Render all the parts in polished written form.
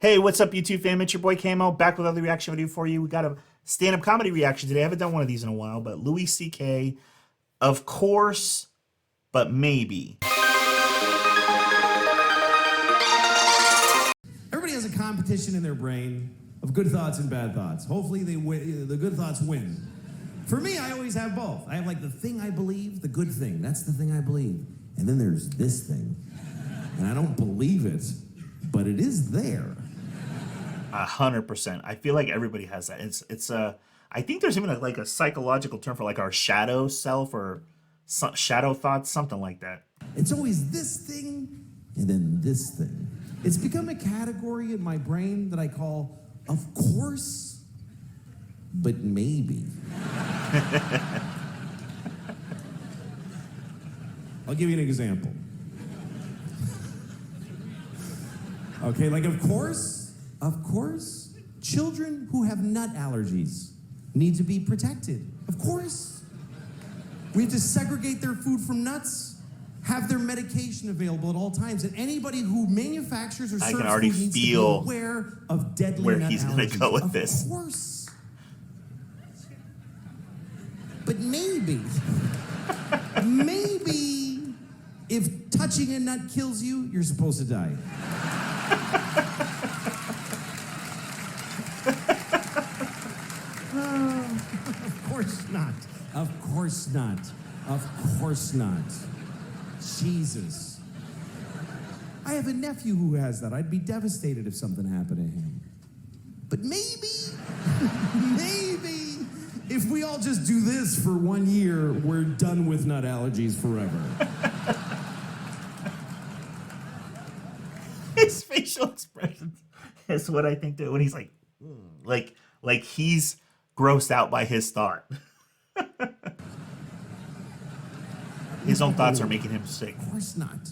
Hey, what's up, YouTube fam? It's your boy Camo, back with another reaction video for you. We got a stand-up comedy reaction today. I haven't done one of these in a while, but Louis C.K., of course, but maybe. Everybody has a competition in their brain of good thoughts and bad thoughts. Hopefully the good thoughts win. For me, I always have both. I have like the thing I believe, the good thing. That's the thing I believe. And then there's this thing. And I don't believe it, but it is there. 100%. I feel like everybody has that. I think there's even like a psychological term for like our shadow self or shadow thoughts, something like that. It's always this thing and then this thing. It's become a category in my brain that I call, of course, but maybe. I'll give you an example. Okay, like of course, children who have nut allergies need to be protected. Of course. We have to segregate their food from nuts, have their medication available at all times, and anybody who manufactures or serves I can already food needs to be feel aware of deadly where nut he's allergies. going to go with this. Of course. But maybe, maybe if touching a nut kills you, you're supposed to die. Of course not. Of course not. Of course not. Jesus. I have a nephew who has that. I'd be devastated if something happened to him. But maybe, maybe, if we all just do this for 1 year, we're done with nut allergies forever. His facial expressions is what I think that when he's like he's grossed out by his thought. His own thoughts are making him sick. Of course not.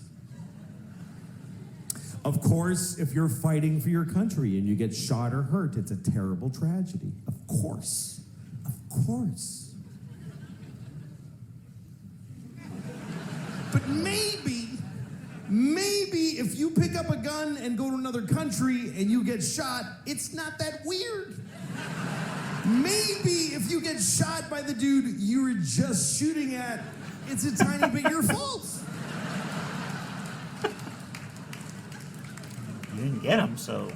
Of course, if you're fighting for your country and you get shot or hurt, it's a terrible tragedy. Of course. Of course. But maybe if you pick up a gun and go to another country and you get shot, it's not that weird. Maybe if you get shot by the dude you were just shooting at, it's a tiny bit your fault. You didn't get him, so.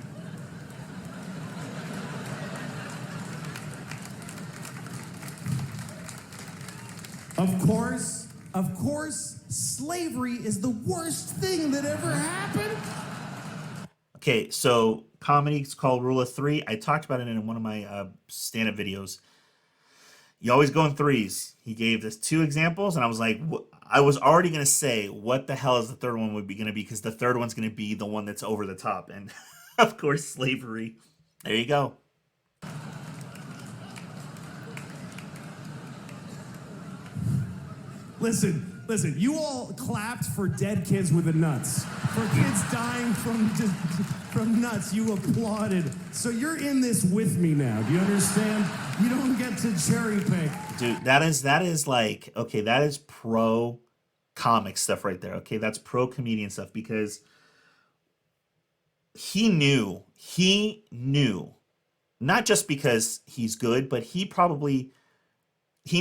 Of course, slavery is the worst thing that ever happened. Okay, so comedy is called Rule of Three. I talked about it in one of my stand-up videos. You always go in threes. He gave us 2 examples, and I was like, I was already going to say, what the hell is the third one would be going to be? Because the third one's going to be the one that's over the top. And, of course, slavery. There you go. Listen, you all clapped for dead kids with the nuts. For kids dying from nuts, you applauded. So you're in this with me now. Do you understand? You don't get to cherry pick. Dude, that is like, okay, that is pro comic stuff right there. Okay, that's pro comedian stuff because he knew, not just because he's good, but he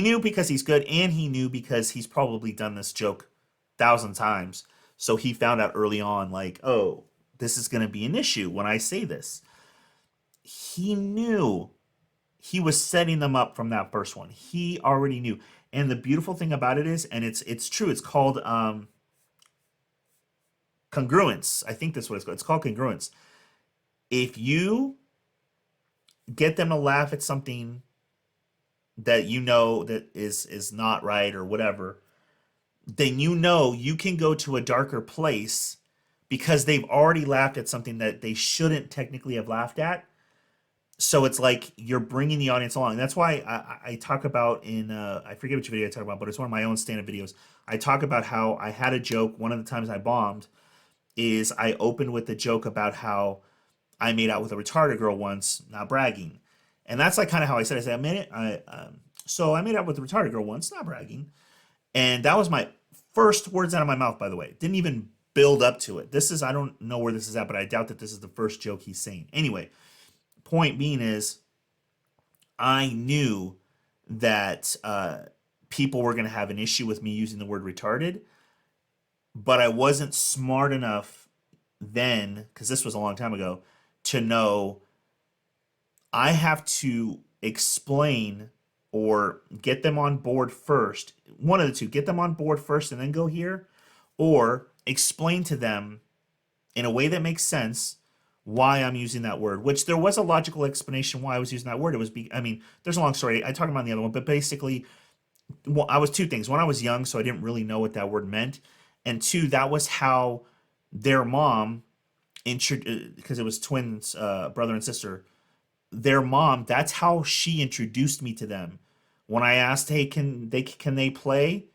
knew because he's good, and he knew because he's probably done this joke 1,000 times. So he found out early on, like, oh, this is going to be an issue when I say this. He knew he was setting them up from that first one. He already knew. And the beautiful thing about it is, and it's true, it's called congruence. I think that's what it's called. It's called congruence. If you get them to laugh at something that you know that is not right or whatever, then you know you can go to a darker place because they've already laughed at something that they shouldn't technically have laughed at. So it's like you're bringing the audience along. That's why I talk about in, I forget which video I talk about, but it's one of my own stand-up videos. I talk about how I had a joke. One of the times I bombed is I opened with a joke about how I made out with a retarded girl once, not bragging. And that's like kind of how I said I made it. So I made out with a retarded girl once, not bragging. And that was my first words out of my mouth, by the way. Didn't even build up to it. This is, I don't know where this is at, but I doubt that this is the first joke he's saying. Anyway, point being is, I knew that people were going to have an issue with me using the word retarded, but I wasn't smart enough then, because this was a long time ago, to know I have to explain or get them on board first. One of the two, get them on board first and then go here, or explain to them in a way that makes sense why I'm using that word, which there was a logical explanation why I was using that word. It was, I mean, there's a long story. I talked about the other one, but basically, well, I was two things. One, I was young, so I didn't really know what that word meant. And two, that was how their mom, because it was twins, brother and sister, their mom, that's how she introduced me to them. When I asked, hey, can they play?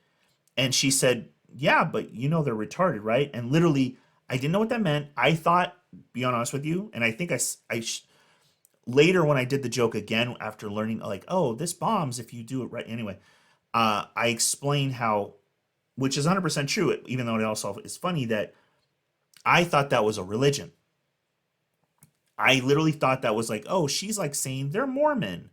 And she said, yeah, but you know they're retarded, right? And literally, I didn't know what that meant. I thought, be honest with you, and I think later when I did the joke again after learning, like, oh, this bombs if you do it right. Anyway, I explained how, which is 100% true, even though it also is funny, that I thought that was a religion. I literally thought that was like, oh, she's like saying they're Mormon,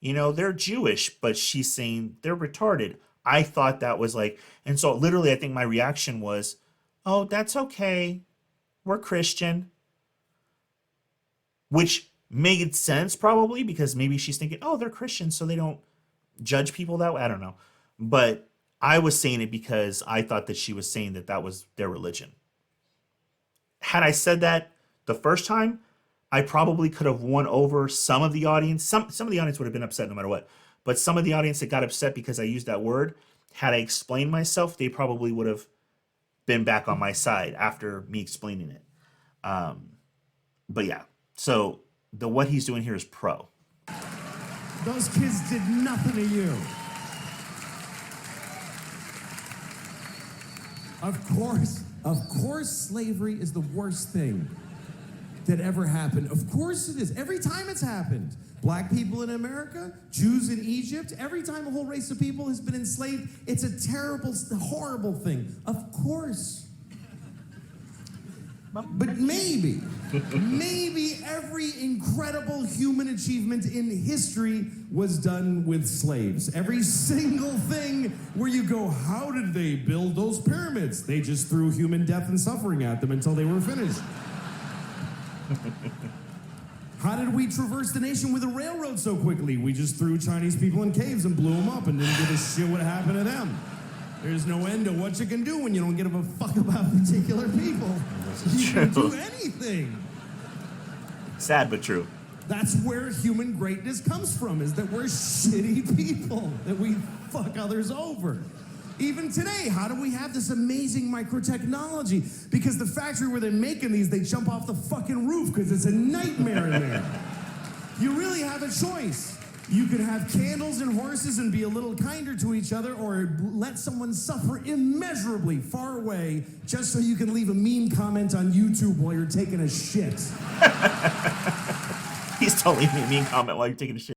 they're Jewish, but she's saying they're retarded. I thought that was like, and so literally I think my reaction was, oh, that's okay. We're Christian. Which made sense probably because maybe she's thinking, oh, they're Christians, so they don't judge people that way. I don't know. But I was saying it because I thought that she was saying that that was their religion. Had I said that the first time, I probably could have won over some of the audience. Some of the audience would have been upset no matter what. But some of the audience that got upset because I used that word, had I explained myself, they probably would have been back on my side after me explaining it. But yeah, so what he's doing here is pro. Those kids did nothing to you. Of course, slavery is the worst thing that ever happened. Of course it is. Every time it's happened. Black people in America, Jews in Egypt, every time a whole race of people has been enslaved, it's a terrible, horrible thing. Of course. But maybe every incredible human achievement in history was done with slaves. Every single thing where you go, how did they build those pyramids? They just threw human death and suffering at them until they were finished. How did we traverse the nation with a railroad so quickly? We just threw Chinese people in caves and blew them up and didn't give a shit what happened to them. There's no end to what you can do when you don't give a fuck about particular people. You can do anything. Sad but true. That's where human greatness comes from, is that we're shitty people, that we fuck others over. Even today, how do we have this amazing microtechnology? Because the factory where they're making these, they jump off the fucking roof because it's a nightmare in there. You really have a choice. You could have candles and horses and be a little kinder to each other, or let someone suffer immeasurably far away just so you can leave a mean comment on YouTube while you're taking a shit. He's totally a mean comment while you're taking a shit.